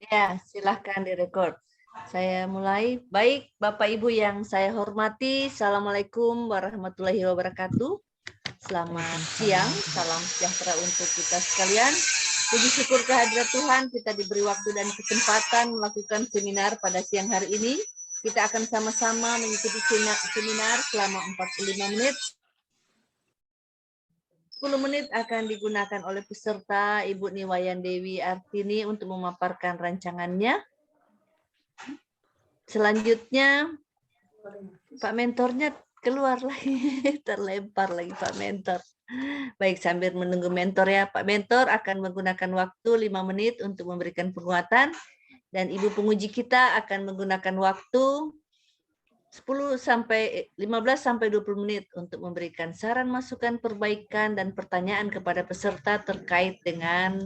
Ya, silahkan direkod. Saya mulai. Baik, Bapak Ibu yang saya hormati, Assalamualaikum warahmatullahi wabarakatuh. Selamat siang, salam sejahtera untuk kita sekalian. Puji syukur kehadirat Tuhan, kita diberi waktu dan kesempatan melakukan seminar pada siang hari ini. Kita akan sama-sama mengikuti seminar selama 45 menit. 10 menit akan digunakan oleh peserta Ibu Niwayan Dewi Artini untuk memaparkan rancangannya. Selanjutnya, Pak mentornya keluar lagi, terlempar lagi Pak mentor. Baik, sambil menunggu mentor ya, Pak mentor akan menggunakan waktu 5 menit untuk memberikan penguatan, dan Ibu penguji kita akan menggunakan waktu 15 sampai 20 menit untuk memberikan saran, masukan, perbaikan, dan pertanyaan kepada peserta terkait dengan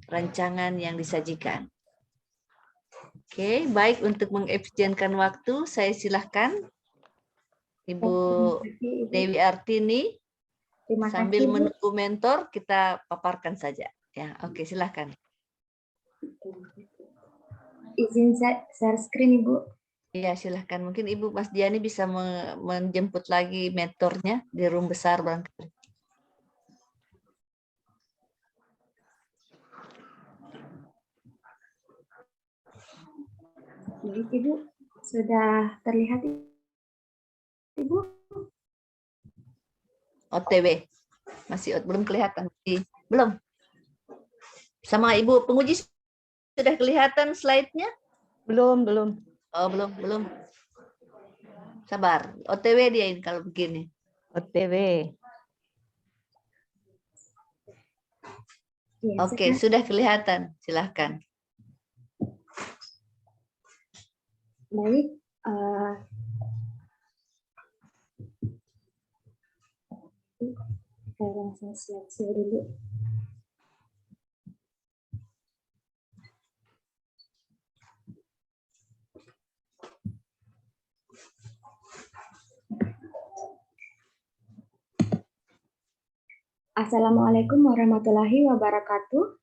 rancangan yang disajikan. Oke, baik, untuk mengefisienkan waktu, saya silahkan Ibu Dewi Artini. Sambil menunggu mentor, kita paparkan saja. Ya, oke, silahkan. Izin share screen, Ibu. Iya, silahkan. Mungkin Ibu Mas Diani bisa menjemput lagi mentornya di room besar barangkali. Baik, Ibu. Sudah terlihat, Ibu? OTW. Masih belum kelihatan. Belum. Sama Ibu penguji sudah kelihatan slide-nya? Belum. Oh, belum. Sabar. OTW dia ini kalau begini. OTW. Ya, Oke, sudah kelihatan. Silahkan. Baik. Saya langsung seleksi dulu. Assalamualaikum warahmatullahi wabarakatuh.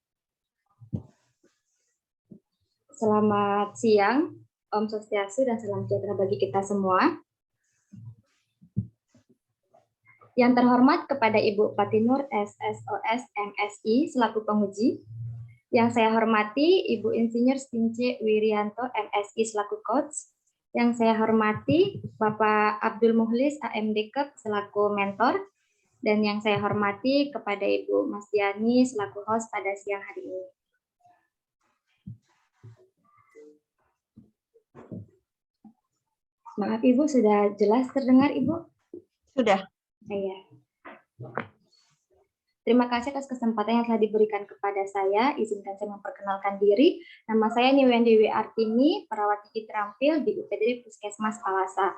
Selamat siang, Om Swastiastu, dan salam sejahtera bagi kita semua. Yang terhormat kepada Ibu Patinur SSOS MSI selaku penguji. Yang saya hormati Ibu Insinyur Stince Wirianto MSI selaku coach. Yang saya hormati Bapak Abdul Muhlis AMD Kep selaku mentor. Dan yang saya hormati kepada Ibu Mas Diani selaku host pada siang hari ini. Maaf Ibu, sudah jelas terdengar Ibu? Sudah. Iya. Terima kasih atas kesempatan yang telah diberikan kepada saya. Izinkan saya memperkenalkan diri. Nama saya Niwayan Dewi Artini, perawat gigi terampil di UPD Puskesmas Palasa.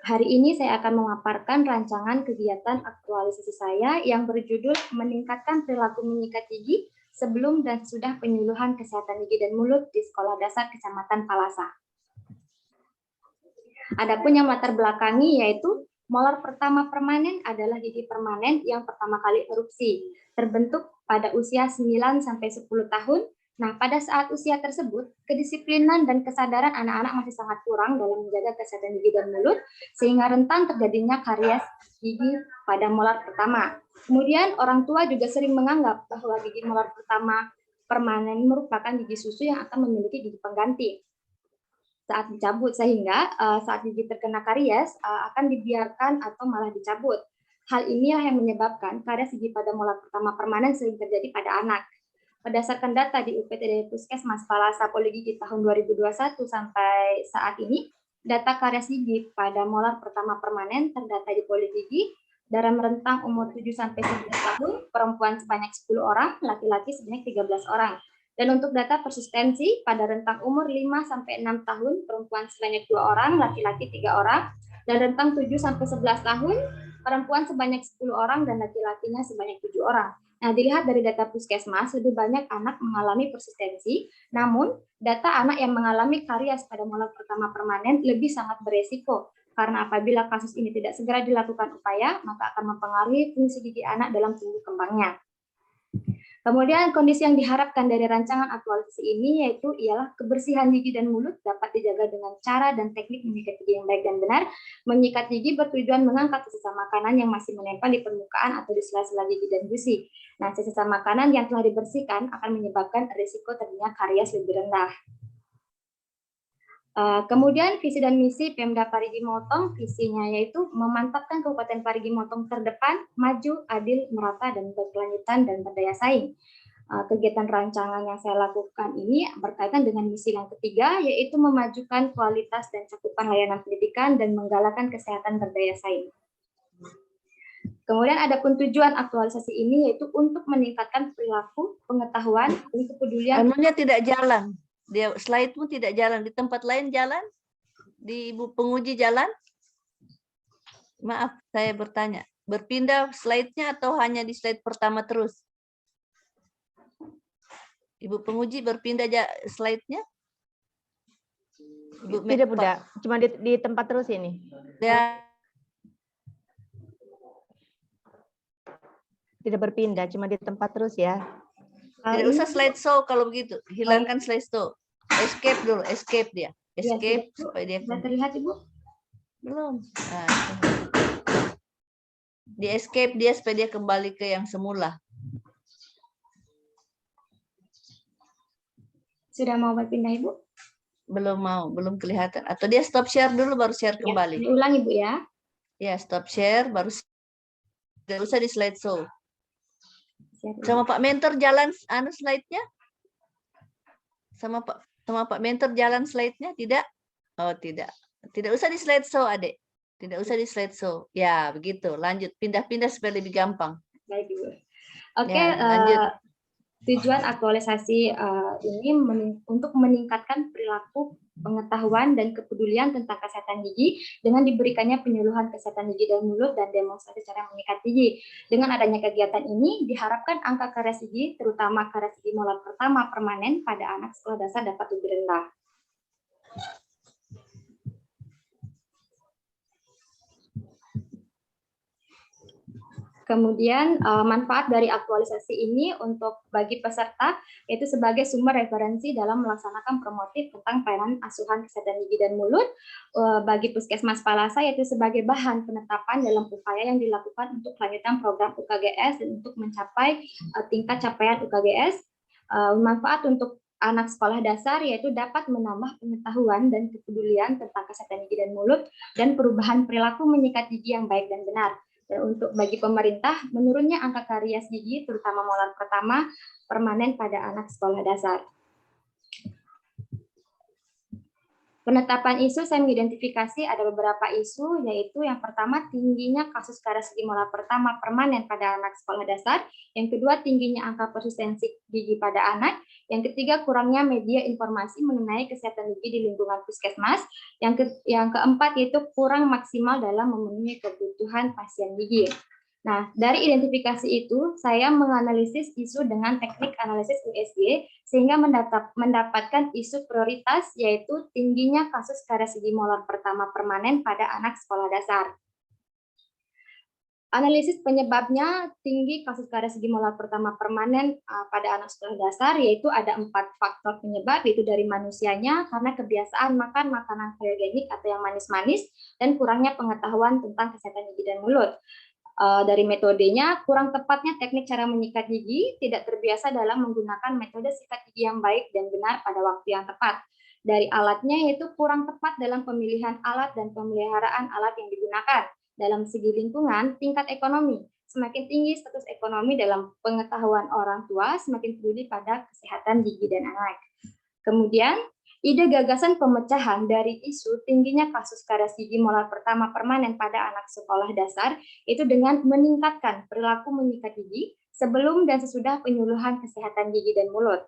Hari ini saya akan memaparkan rancangan kegiatan aktualisasi saya yang berjudul meningkatkan perilaku menyikat gigi sebelum dan sesudah penyuluhan kesehatan gigi dan mulut di Sekolah Dasar Kecamatan Palasa. Adapun yang latar belakangi yaitu molar pertama permanen adalah gigi permanen yang pertama kali erupsi, terbentuk pada usia 9-10 tahun. Nah, pada saat usia tersebut, kedisiplinan dan kesadaran anak-anak masih sangat kurang dalam menjaga kesehatan gigi dan mulut, sehingga rentan terjadinya karies gigi pada molar pertama. Kemudian, orang tua juga sering menganggap bahwa gigi molar pertama permanen merupakan gigi susu yang akan memiliki gigi pengganti saat dicabut, sehingga saat gigi terkena karies akan dibiarkan atau malah dicabut. Hal inilah yang menyebabkan karies gigi pada molar pertama permanen sering terjadi pada anak. Berdasarkan data di UPTD Puskesmas Palasa Poligigi tahun 2021 sampai saat ini, data karies gigi pada molar pertama permanen terdata di Poligigi dalam rentang umur 7-11 tahun, perempuan sebanyak 10 orang, laki-laki sebanyak 13 orang. Dan untuk data persistensi pada rentang umur 5-6 tahun, perempuan sebanyak 2 orang, laki-laki 3 orang, dan rentang 7-11 tahun, perempuan sebanyak 10 orang dan laki-lakinya sebanyak 7 orang. Nah, dilihat dari data Puskesmas, lebih banyak anak mengalami persistensi, namun data anak yang mengalami karies pada molar pertama permanen lebih sangat beresiko, karena apabila kasus ini tidak segera dilakukan upaya, maka akan mempengaruhi fungsi gigi anak dalam tumbuh kembangnya. Kemudian kondisi yang diharapkan dari rancangan aktualisasi ini yaitu ialah kebersihan gigi dan mulut dapat dijaga dengan cara dan teknik menyikat gigi yang baik dan benar. Menyikat gigi bertujuan mengangkat sisa makanan yang masih menempel di permukaan atau di sela-sela gigi dan gusi. Nah, sisa makanan yang telah dibersihkan akan menyebabkan risiko terjadinya karies lebih rendah. Kemudian visi dan misi Pemda Parigi Motong, visinya yaitu memantapkan Kabupaten Parigi Motong terdepan, maju, adil, merata, dan berkelanjutan dan berdaya saing. Kegiatan rancangan yang saya lakukan ini berkaitan dengan misi yang ketiga, yaitu memajukan kualitas dan cakupan layanan pendidikan dan menggalakkan kesehatan berdaya saing. Kemudian ada pun tujuan aktualisasi ini yaitu untuk meningkatkan perilaku, pengetahuan, dan kepedulian. Anunya tidak jalan. Dia slide-mu tidak jalan, di tempat lain jalan, di Ibu penguji jalan. Maaf, saya bertanya, berpindah slide-nya atau hanya di slide pertama terus? Ibu penguji berpindah slide-nya? Tidak, Bunda, cuma di tempat terus ini. Ya. Tidak berpindah, cuma di tempat terus ya. Tidak usah slideshow kalau begitu. Hilangkan slideshow. Escape dulu, escape dia. Escape ya, supaya dia terlihat, Ibu? Belum. Nah, di escape dia supaya dia kembali ke yang semula. Sudah mau berpindah, Ibu? Belum mau, belum kelihatan. Atau dia stop share dulu baru share kembali. Diulang, Ibu ya. Ya, stop share baru tidak usah di slideshow. Sama Pak Mentor jalan slide-nya? Sama Pak Mentor jalan slide-nya? Tidak? Oh, tidak. Tidak usah di slideshow, Adik. Tidak usah di slideshow. Ya, begitu. Lanjut. Pindah-pindah supaya lebih gampang. Baik, Ibu. Oke, ya, lanjut. Tujuan aktualisasi ini untuk meningkatkan perilaku, pengetahuan, dan kepedulian tentang kesehatan gigi dengan diberikannya penyuluhan kesehatan gigi dan mulut dan demonstrasi cara menyikat gigi. Dengan adanya kegiatan ini, diharapkan angka karies gigi, terutama karies gigi molar pertama permanen pada anak sekolah dasar dapat lebih rendah. Kemudian manfaat dari aktualisasi ini untuk bagi peserta yaitu sebagai sumber referensi dalam melaksanakan promotif tentang pelayanan asuhan kesehatan gigi dan mulut, bagi Puskesmas Palasa yaitu sebagai bahan penetapan dalam upaya yang dilakukan untuk kelanjutan program UKGS dan untuk mencapai tingkat capaian UKGS. Manfaat untuk anak sekolah dasar yaitu dapat menambah pengetahuan dan kepedulian tentang kesehatan gigi dan mulut dan perubahan perilaku menyikat gigi yang baik dan benar. Dan untuk bagi pemerintah, menurunnya angka karies gigi, terutama molar pertama, permanen pada anak sekolah dasar. Penetapan isu, saya mengidentifikasi ada beberapa isu, yaitu yang pertama tingginya kasus karies gigi molar pertama permanen pada anak sekolah dasar, yang kedua tingginya angka persistensi gigi pada anak, yang ketiga kurangnya media informasi mengenai kesehatan gigi di lingkungan puskesmas, yang keempat yaitu kurang maksimal dalam memenuhi kebutuhan pasien gigi. Nah, dari identifikasi itu, saya menganalisis isu dengan teknik analisis USG, sehingga mendapatkan isu prioritas, yaitu tingginya kasus karies gigi molar pertama permanen pada anak sekolah dasar. Analisis penyebabnya tinggi kasus karies gigi molar pertama permanen pada anak sekolah dasar, yaitu ada 4 faktor penyebab, yaitu dari manusianya, karena kebiasaan makan makanan keogenik atau yang manis-manis, dan kurangnya pengetahuan tentang kesehatan gigi dan mulut. Dari metodenya, kurang tepatnya teknik cara menyikat gigi, tidak terbiasa dalam menggunakan metode sikat gigi yang baik dan benar pada waktu yang tepat. Dari alatnya, yaitu kurang tepat dalam pemilihan alat dan pemeliharaan alat yang digunakan. Dalam segi lingkungan, tingkat ekonomi. Semakin tinggi status ekonomi dalam pengetahuan orang tua, semakin peduli pada kesehatan gigi dan anak. Kemudian, ide gagasan pemecahan dari isu tingginya kasus karies gigi molar pertama permanen pada anak sekolah dasar itu dengan meningkatkan perilaku menyikat gigi sebelum dan sesudah penyuluhan kesehatan gigi dan mulut.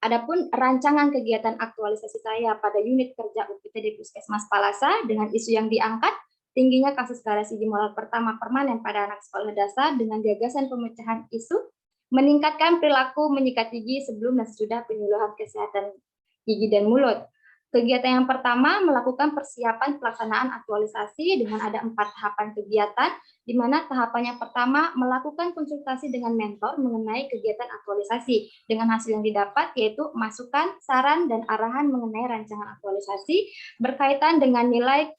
Adapun rancangan kegiatan aktualisasi saya pada unit kerja UPT di Puskesmas Palasa dengan isu yang diangkat, tingginya kasus karies gigi molar pertama permanen pada anak sekolah dasar dengan gagasan pemecahan isu meningkatkan perilaku menyikat gigi sebelum dan sesudah penyuluhan kesehatan gigi dan mulut. Kegiatan yang pertama melakukan persiapan pelaksanaan aktualisasi dengan ada 4 tahapan kegiatan, di mana tahapan yang pertama melakukan konsultasi dengan mentor mengenai kegiatan aktualisasi. Dengan hasil yang didapat yaitu masukan, saran, dan arahan mengenai rancangan aktualisasi berkaitan dengan nilai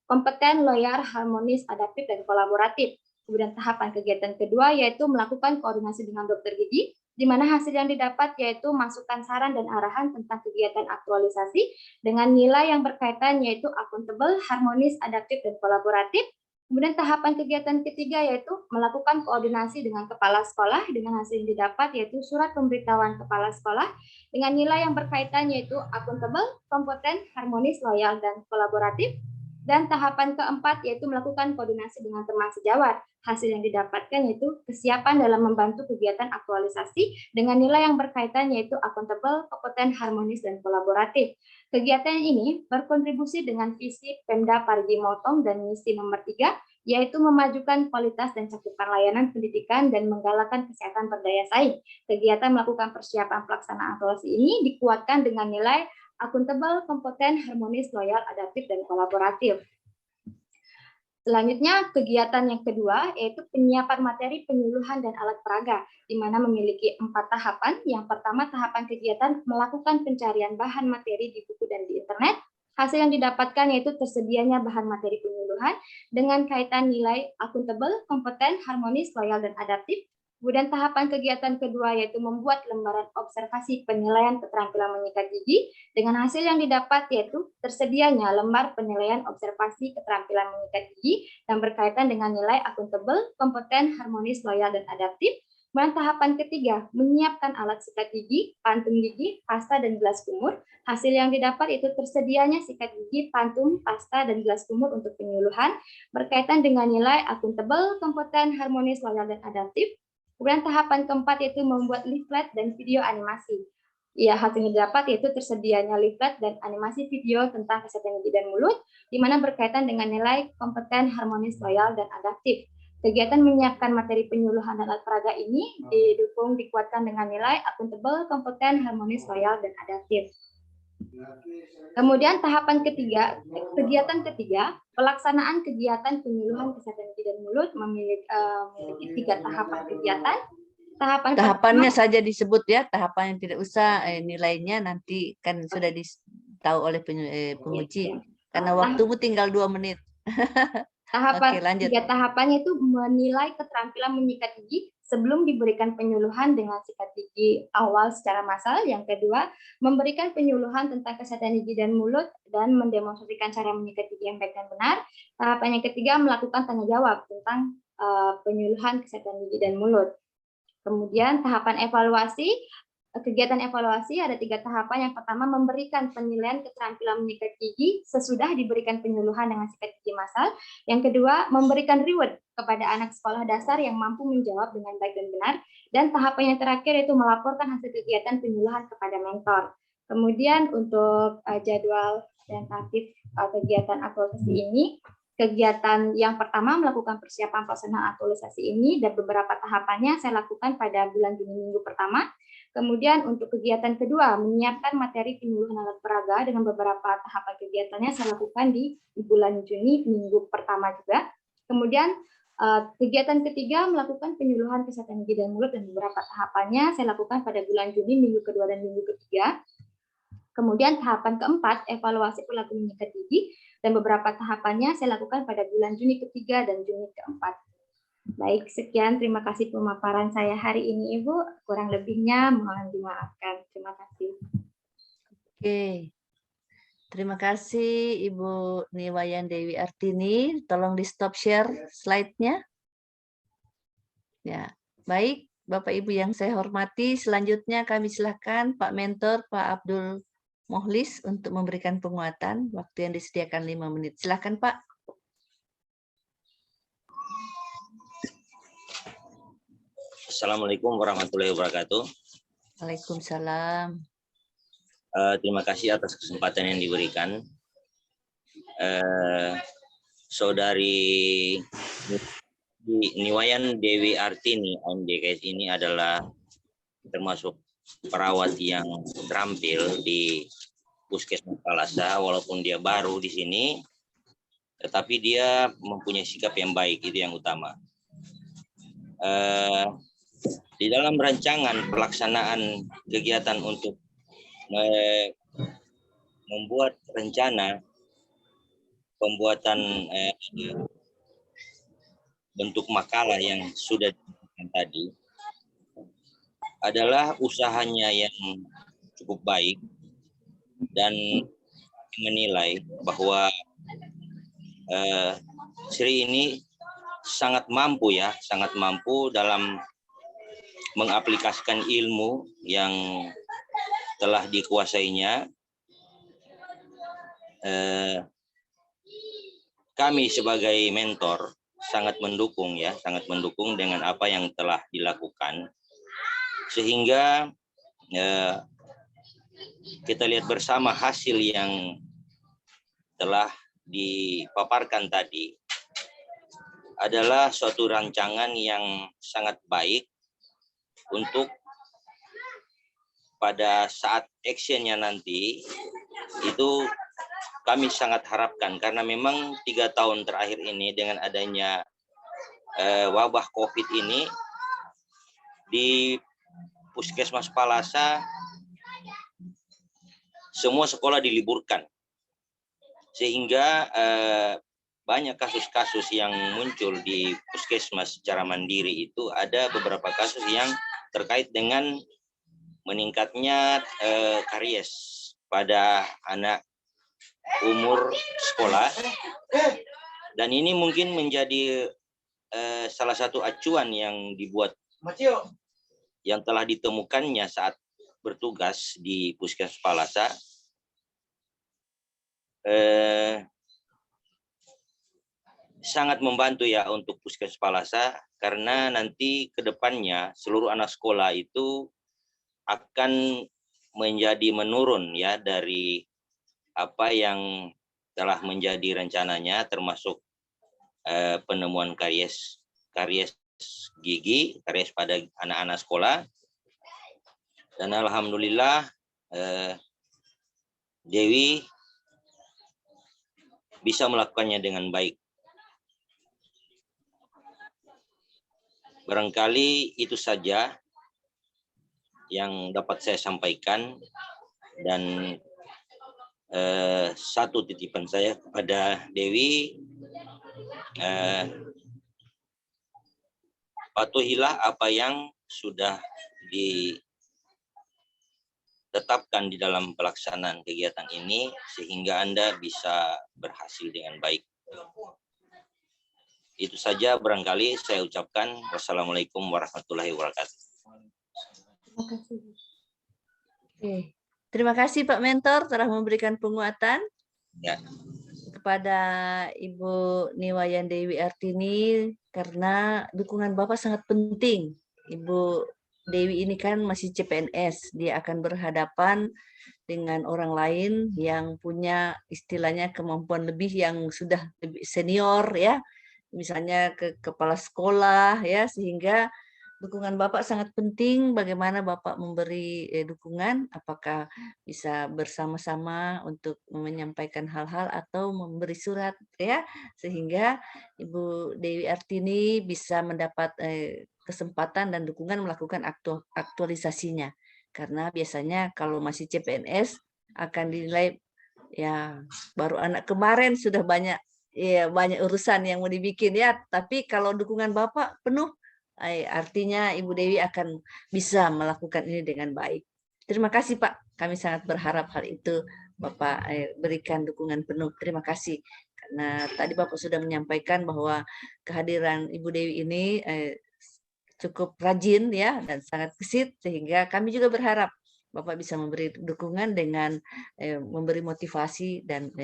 kompeten, loyal, harmonis, adaptif, dan kolaboratif. Kemudian tahapan kegiatan kedua yaitu melakukan koordinasi dengan dokter gigi, di mana hasil yang didapat yaitu masukan, saran, dan arahan tentang kegiatan aktualisasi dengan nilai yang berkaitan yaitu akuntabel, harmonis, adaptif, dan kolaboratif. Kemudian tahapan kegiatan ketiga yaitu melakukan koordinasi dengan kepala sekolah dengan hasil yang didapat yaitu surat pemberitahuan kepala sekolah dengan nilai yang berkaitan yaitu akuntabel, kompeten, harmonis, loyal, dan kolaboratif. Dan tahapan keempat yaitu melakukan koordinasi dengan teman sejawat. Hasil yang didapatkan yaitu kesiapan dalam membantu kegiatan aktualisasi dengan nilai yang berkaitan yaitu akuntabel, kompeten, harmonis, dan kolaboratif. Kegiatan ini berkontribusi dengan visi Pemda Parigi Motong dan misi nomor 3, yaitu memajukan kualitas dan cakupan layanan pendidikan dan menggalakkan kesehatan berdaya saing. Kegiatan melakukan persiapan pelaksanaan aktualisasi ini dikuatkan dengan nilai akuntabel, kompeten, harmonis, loyal, adaptif, dan kolaboratif. Selanjutnya, kegiatan yang kedua yaitu penyiapan materi penyuluhan dan alat peraga, di mana memiliki 4 tahapan. Yang pertama, tahapan kegiatan melakukan pencarian bahan materi di buku dan di internet. Hasil yang didapatkan yaitu tersedianya bahan materi penyuluhan dengan kaitan nilai akuntabel, kompeten, harmonis, loyal, dan adaptif. Kemudian tahapan kegiatan kedua yaitu membuat lembaran observasi penilaian keterampilan menyikat gigi dengan hasil yang didapat yaitu tersedianya lembar penilaian observasi keterampilan menyikat gigi yang berkaitan dengan nilai akuntabel, kompeten, harmonis, loyal, dan adaptif. Kemudian tahapan ketiga, menyiapkan alat sikat gigi, pantum gigi, pasta, dan gelas kumur. Hasil yang didapat itu tersedianya sikat gigi, pantum, pasta, dan gelas kumur untuk penyuluhan berkaitan dengan nilai akuntabel, kompeten, harmonis, loyal, dan adaptif. Kemudian tahapan keempat yaitu membuat leaflet dan video animasi. Ya, hasilnya didapat yaitu tersedianya leaflet dan animasi video tentang kesehatan gigi dan mulut, di mana berkaitan dengan nilai kompeten, harmonis, loyal, dan adaptif. Kegiatan menyiapkan materi penyuluhan dan alat peraga ini dikuatkan dengan nilai akuntabel, kompeten, harmonis, loyal, dan adaptif. Kemudian tahapan ketiga, kegiatan ketiga, pelaksanaan kegiatan penyuluhan kesehatan gigi dan mulut memiliki 3 tahapan kegiatan. Tahapannya saja disebut ya, tahapan yang tidak usah nilainya nanti kan sudah tahu oleh penguji. Karena waktumu tinggal 2 menit. Tahapan Oke, lanjut. 3 tahapannya itu menilai keterampilan menyikat gigi sebelum diberikan penyuluhan dengan sikat gigi awal secara massal. Yang kedua, memberikan penyuluhan tentang kesehatan gigi dan mulut dan mendemonstrasikan cara menyikat gigi yang baik dan benar. Tahapan yang ketiga, melakukan tanya jawab tentang penyuluhan kesehatan gigi dan mulut. Kemudian tahapan evaluasi. Kegiatan evaluasi ada 3 tahapan. Yang pertama, memberikan penilaian keterampilan menyikat gigi sesudah diberikan penyuluhan dengan sikat gigi massal. Yang kedua, memberikan reward kepada anak sekolah dasar yang mampu menjawab dengan baik dan benar. Dan tahapan yang terakhir yaitu melaporkan hasil kegiatan penyuluhan kepada mentor. Kemudian untuk jadwal tentatif kegiatan aktualisasi ini, kegiatan yang pertama melakukan persiapan pelaksanaan aktualisasi ini dan beberapa tahapannya saya lakukan pada bulan Juni minggu pertama. Kemudian untuk kegiatan kedua, menyiapkan materi penyuluhan alat peraga dengan beberapa tahapan kegiatannya saya lakukan di bulan Juni minggu pertama juga. Kemudian kegiatan ketiga, melakukan penyuluhan kesehatan gigi dan mulut dan beberapa tahapannya saya lakukan pada bulan Juni minggu kedua dan minggu ketiga. Kemudian tahapan keempat, evaluasi perilaku menyikat gigi dan beberapa tahapannya saya lakukan pada bulan Juni ketiga dan Juni keempat. Baik, sekian. Terima kasih pemaparan saya hari ini, Ibu. Kurang lebihnya mohon dimaafkan. Terima kasih. Oke. Terima kasih Ibu Niwayan Dewi Artini. Tolong di stop share slide-nya. Ya, baik. Bapak Ibu yang saya hormati, selanjutnya kami silakan Pak Mentor, Pak Abdul Mohlis untuk memberikan penguatan. Waktu yang disediakan 5 menit. Silakan Pak. Assalamualaikum warahmatullahi wabarakatuh. Waalaikumsalam. Terima kasih atas kesempatan yang diberikan. Saudari Niwayan Dewi Artini, MDKS ini adalah termasuk perawat yang terampil di Puskesmas Palasa, walaupun dia baru di sini, tetapi dia mempunyai sikap yang baik, itu yang utama. Di dalam rancangan pelaksanaan kegiatan untuk membuat rencana pembuatan bentuk makalah yang sudah disebutkan tadi adalah usahanya yang cukup baik dan menilai bahwa Sri ini sangat mampu dalam mengaplikasikan ilmu yang telah dikuasainya. Kami sebagai mentor sangat mendukung dengan apa yang telah dilakukan, sehingga kita lihat bersama hasil yang telah dipaparkan tadi adalah suatu rancangan yang sangat baik untuk pada saat actionnya nanti itu kami sangat harapkan, karena memang 3 tahun terakhir ini dengan adanya wabah COVID ini di Puskesmas Palasa semua sekolah diliburkan, sehingga banyak kasus-kasus yang muncul di puskesmas secara mandiri itu ada beberapa kasus yang terkait dengan meningkatnya karies pada anak umur sekolah, dan ini mungkin menjadi salah satu acuan yang dibuat yang telah ditemukannya saat bertugas di Puskesmas Palasa. Sangat membantu ya untuk Puskesmas Palasa, karena nanti ke depannya seluruh anak sekolah itu akan menjadi menurun ya dari apa yang telah menjadi rencananya, termasuk penemuan karies gigi, karies pada anak-anak sekolah. Dan alhamdulillah Dewi bisa melakukannya dengan baik. Barangkali itu saja yang dapat saya sampaikan, dan satu titipan saya kepada Dewi, patuhilah apa yang sudah ditetapkan di dalam pelaksanaan kegiatan ini sehingga Anda bisa berhasil dengan baik. Itu saja barangkali saya ucapkan. Wassalamualaikum warahmatullahi wabarakatuh. Terima kasih. Oke. Terima kasih Pak Mentor telah memberikan penguatan Ya. kepada Ibu Niwayan Dewi Artini, karena dukungan Bapak sangat penting. Ibu Dewi ini kan masih CPNS, dia akan berhadapan dengan orang lain yang punya istilahnya kemampuan lebih, yang sudah lebih senior ya, misalnya ke kepala sekolah ya, sehingga dukungan Bapak sangat penting. Bagaimana Bapak memberi dukungan, apakah bisa bersama-sama untuk menyampaikan hal-hal atau memberi surat ya, sehingga Ibu Dewi Artini bisa mendapat kesempatan dan dukungan melakukan aktualisasinya. Karena biasanya kalau masih CPNS akan dinilai ya baru anak kemarin sudah banyak urusan yang mau dibikin ya, tapi kalau dukungan Bapak penuh, artinya Ibu Dewi akan bisa melakukan ini dengan baik. Terima kasih Pak, kami sangat berharap hal itu Bapak berikan dukungan penuh. Terima kasih, karena tadi Bapak sudah menyampaikan bahwa kehadiran Ibu Dewi ini cukup rajin ya dan sangat gesit, sehingga kami juga berharap Bapak bisa memberi dukungan dengan memberi motivasi dan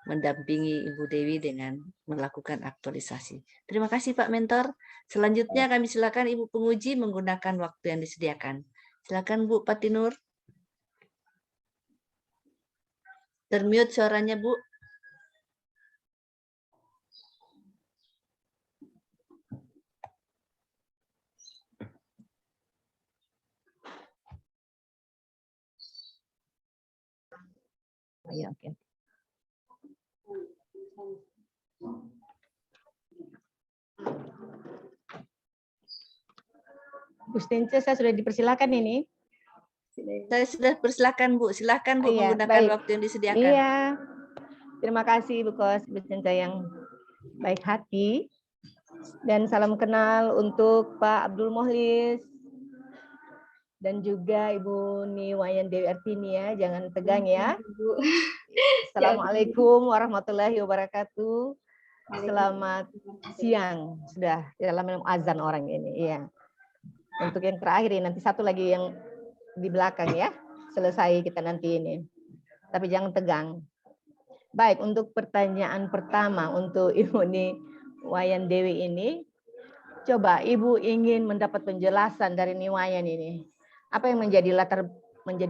mendampingi Ibu Dewi dengan melakukan aktualisasi. Terima kasih Pak Mentor. Selanjutnya kami silakan Ibu penguji menggunakan waktu yang disediakan. Silakan Bu Patinur. Termute suaranya Bu. Iya, oke. Bu Stence, saya sudah dipersilakan ini. Saya sudah persilakan Bu, silakan Bu Iya, menggunakan baik. waktu yang disediakan. Iya. Terima kasih Bu Kos, Bu Stence yang baik hati. Dan salam kenal untuk Pak Abdul Mohlis dan juga Ibu Niwayan Dewi Artini ya, jangan tegang ya. Bu. Assalamualaikum warahmatullahi wabarakatuh. Selamat siang, sudah dalam azan orang ini. Iya. Untuk yang terakhir ini nanti satu lagi yang di belakang ya. Selesai kita nanti ini. Tapi jangan tegang. Baik, untuk pertanyaan pertama untuk Ibu Niwayan Dewi ini, coba Ibu ingin mendapat penjelasan dari Niwayan ini. Apa yang menjadi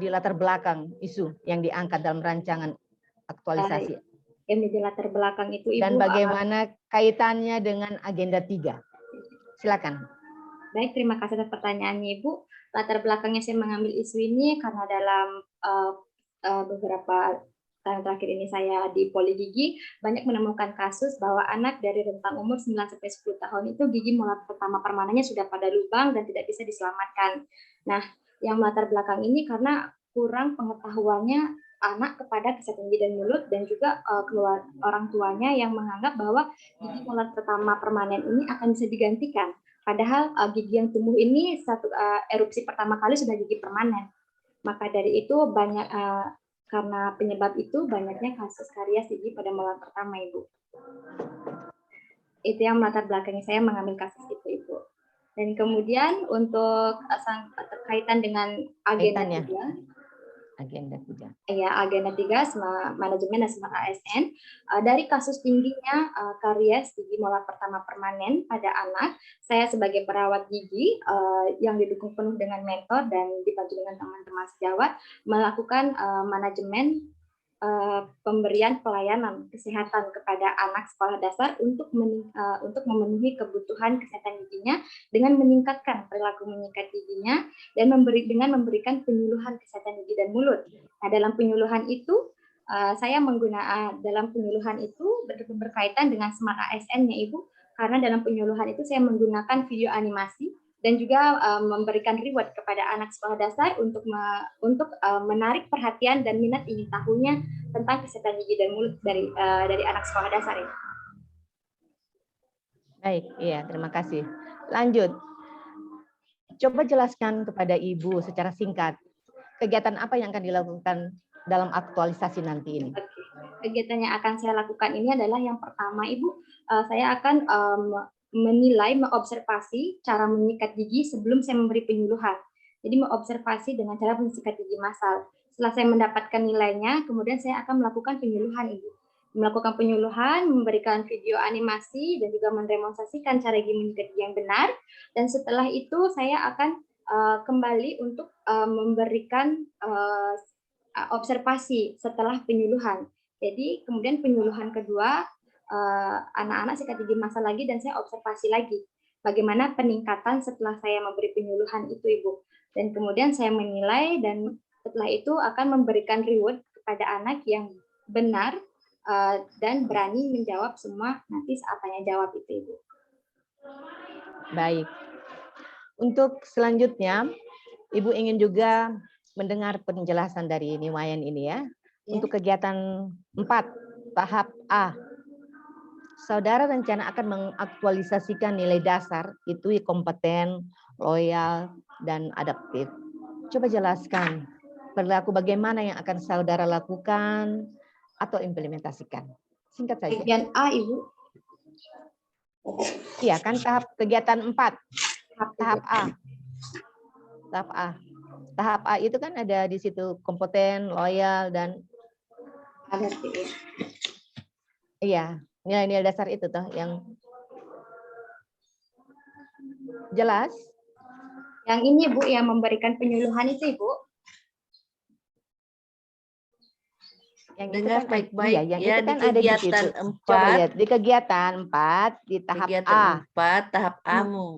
latar belakang isu yang diangkat dalam rancangan aktualisasi? Yang menjadi latar belakang itu Ibu. Dan bagaimana kaitannya dengan agenda 3? Silakan. Baik, terima kasih atas pertanyaannya Ibu. Latar belakangnya saya mengambil isu ini karena dalam beberapa tahun terakhir ini saya di Poligigi banyak menemukan kasus bahwa anak dari rentang umur 9-10 tahun itu gigi molar pertama permanennya sudah pada lubang dan tidak bisa diselamatkan. Nah, yang latar belakang ini karena kurang pengetahuannya anak kepada kesehatan gigi dan mulut dan juga orang tuanya yang menganggap bahwa gigi molar pertama permanen ini akan bisa digantikan. Padahal gigi yang tumbuh ini satu erupsi pertama kali sudah gigi permanen. Maka dari itu banyak karena penyebab itu banyaknya kasus karies gigi pada molar pertama, Ibu. Itu yang melatar belakangnya saya mengambil kasus itu, Ibu. Dan kemudian untuk kaitan dengan agenda 3. Agenda 3. Ya, agenda 3 manajemen dan smart ASN. Dari kasus tingginya karies gigi molar pertama permanen pada anak, saya sebagai perawat gigi yang didukung penuh dengan mentor dan dibantu dengan teman-teman sejawat melakukan manajemen pemberian pelayanan kesehatan kepada anak sekolah dasar untuk memenuhi kebutuhan kesehatan giginya dengan meningkatkan perilaku menyikat giginya dan dengan memberikan penyuluhan kesehatan gigi dan mulut. Nah, dalam penyuluhan itu saya menggunakan dalam penyuluhan itu berkaitan dengan smart ASN-nya Ibu, karena dalam penyuluhan itu saya menggunakan video animasi dan juga memberikan reward kepada anak sekolah dasar untuk menarik perhatian dan minat ingin tahunya tentang kesehatan gigi dan mulut dari anak sekolah dasar ini. Baik, iya, terima kasih. Lanjut. Coba jelaskan kepada Ibu secara singkat kegiatan apa yang akan dilakukan dalam aktualisasi nanti ini. Kegiatan yang akan saya lakukan ini adalah yang pertama, Ibu, saya akan menilai, mengobservasi cara menyikat gigi sebelum saya memberi penyuluhan. Jadi mengobservasi dengan cara menyikat gigi massal. Setelah saya mendapatkan nilainya, kemudian saya akan melakukan penyuluhan, Ibu. Melakukan penyuluhan, memberikan video animasi, dan juga mendemonstrasikan cara menyikat gigi yang benar. Dan setelah itu saya akan kembali untuk memberikan observasi setelah penyuluhan. Jadi kemudian penyuluhan kedua, anak-anak sikat gigi massal lagi dan saya observasi lagi bagaimana peningkatan setelah saya memberi penyuluhan itu, Ibu. Dan kemudian saya menilai dan setelah itu akan memberikan reward kepada anak yang benar dan berani menjawab semua nanti saat tanya jawab itu, Ibu. Baik. Untuk selanjutnya, Ibu ingin juga mendengar penjelasan dari Niwayan ini ya. Untuk kegiatan 4, tahap A. Saudara rencana akan mengaktualisasikan nilai dasar, itu kompeten, loyal, dan adaptif. Coba jelaskan perilaku bagaimana yang akan saudara lakukan atau implementasikan. Singkat saja. Bagian A, Ibu. Iya, kan tahap kegiatan 4. Tahap A. Tahap A. Tahap A itu kan ada di situ kompeten, loyal, dan adaptif. Iya, nilai-nilai dasar itu toh yang jelas. Yang ini, Bu, yang memberikan penyuluhan itu, Ibu. Yang dengar itu kan, baik-baik iya, yang ya, itu kan di ada di kegiatan situ. 4. Coba lihat di kegiatan 4 di tahap kegiatan A. 4 tahap A-mu.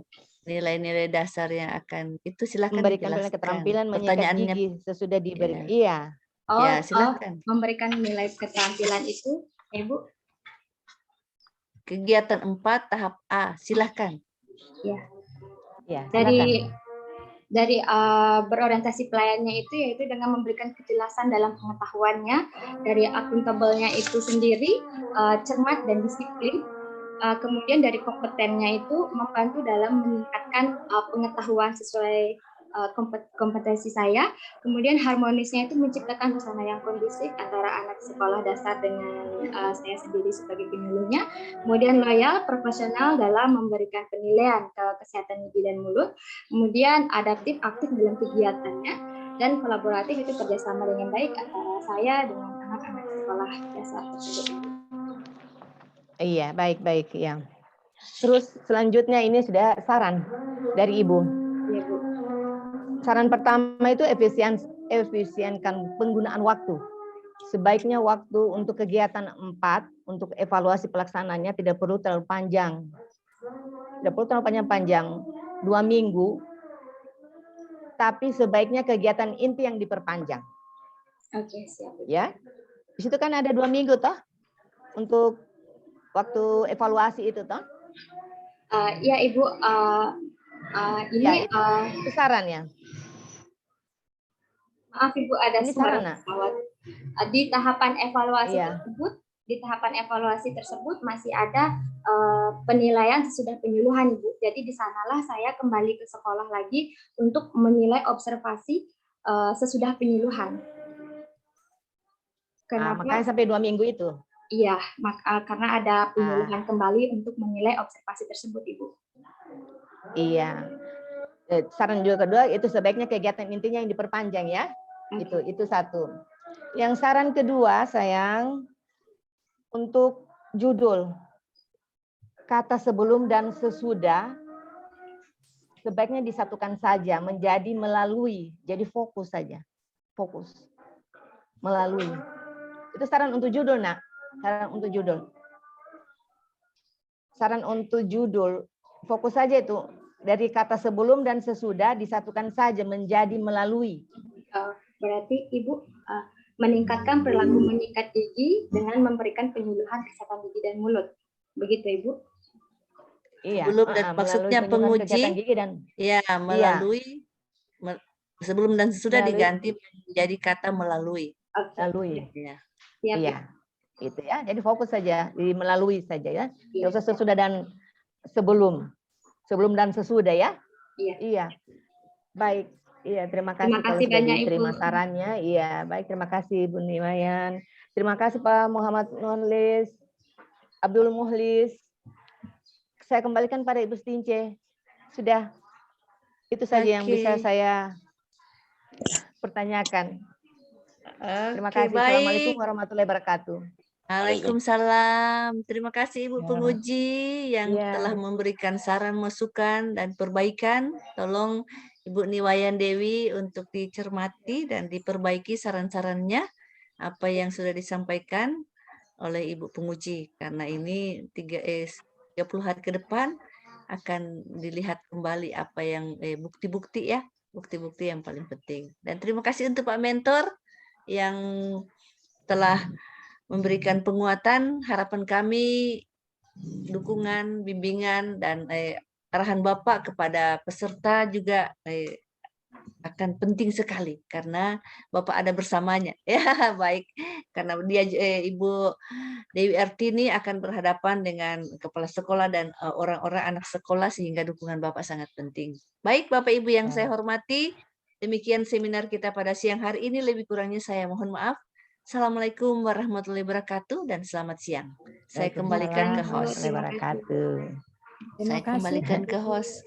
Nilai-nilai dasar yang akan itu silakan Memberikan dijelaskan. keterampilan menyikat Pertanyaannya gigi sesudah diberi. Iya. Oh, Ya, silakan. memberikan nilai keterampilan itu, Ibu. Kegiatan 4 tahap A, silakan. Ya. Ya, silakan. Dari berorientasi pelayannya itu yaitu dengan memberikan kejelasan dalam pengetahuannya, dari akuntabelnya itu sendiri, cermat dan disiplin. Kemudian dari kompetennya itu membantu dalam meningkatkan pengetahuan sesuai kompetensi saya. Kemudian harmonisnya itu menciptakan suasana yang kondusif antara anak sekolah dasar dengan saya sendiri sebagai penyuluhnya. Kemudian loyal, profesional dalam memberikan penilaian ke kesehatan gigi dan mulut. Kemudian adaptif, aktif dalam kegiatannya, dan kolaboratif itu kerjasama dengan baik antara saya dengan anak-anak sekolah dasar tersebut. Iya, baik-baik ya. Terus selanjutnya ini sudah saran dari Ibu. Iya, Bu. Saran pertama itu efisienkan penggunaan waktu. Sebaiknya waktu untuk kegiatan 4 untuk evaluasi pelaksananya tidak perlu terlalu panjang. Tidak perlu terlalu panjang-panjang, 2 minggu. Tapi sebaiknya kegiatan inti yang diperpanjang. Oke, siap. Ya, di situ kan ada 2 minggu toh untuk waktu evaluasi itu toh. Ya Ibu, ini Ya, itu sarannya. maaf Ibu ada Ini suara sarana. pesawat. Di tahapan evaluasi Iya. tersebut masih ada penilaian sesudah penyuluhan Ibu. Jadi di sanalah saya kembali ke sekolah lagi untuk menilai observasi sesudah penyuluhan. Kenapa? Makanya sampai 2 minggu itu. Iya, karena ada penyuluhan kembali untuk menilai observasi tersebut Ibu. Iya. Saran juga kedua itu sebaiknya kegiatan intinya yang diperpanjang ya. Itu satu. Yang saran kedua sayang, untuk judul kata sebelum dan sesudah sebaiknya disatukan saja menjadi melalui, jadi fokus saja, fokus melalui. Itu saran untuk judul nak, saran untuk judul. Saran untuk judul fokus saja itu dari kata sebelum dan sesudah disatukan saja menjadi melalui. Berarti Ibu meningkatkan perilaku menyikat gigi dengan memberikan penyuluhan kesehatan gigi dan mulut. Begitu Ibu? Iya. Sebelum dan maksudnya penguji gigi dan ya melalui sebelum dan sesudah diganti menjadi kata melalui. Melalui. Ya. Iya. Itu ya. Jadi fokus saja di melalui saja ya. Tidak usah sesudah dan sebelum. Sebelum dan sesudah ya. Iya. Baik. Iya, terima kasih kalau sudah diterima sarannya. Iya, baik, terima kasih Bu Niwayan. Terima kasih Pak Muhammad Nurlis, Abdul Muhlis. Saya kembalikan pada Ibu Stince. Sudah, itu saja yang bisa saya pertanyakan. Terima kasih. Baik. Assalamualaikum warahmatullahi wabarakatuh. Waalaikumsalam. Terima kasih Ibu penguji yang telah memberikan saran, masukan, dan perbaikan. Tolong Ibu Niwayan Dewi untuk dicermati dan diperbaiki saran-sarannya apa yang sudah disampaikan oleh Ibu penguji. Karena ini 30 hari ke depan akan dilihat kembali apa yang bukti-bukti ya, bukti-bukti yang paling penting. Dan terima kasih untuk Pak Mentor yang telah memberikan penguatan. Harapan kami dukungan, bimbingan, dan arahan Bapak kepada peserta juga akan penting sekali karena Bapak ada bersamanya. Ya, baik. Karena dia Ibu Dewi Artini akan berhadapan dengan kepala sekolah dan orang-orang anak sekolah sehingga dukungan Bapak sangat penting. Baik, Bapak Ibu yang saya hormati, demikian seminar kita pada siang hari ini. Lebih kurangnya saya mohon maaf. Assalamualaikum warahmatullahi wabarakatuh dan selamat siang. Saya kembalikan ke host. Saya kembalikan ke host.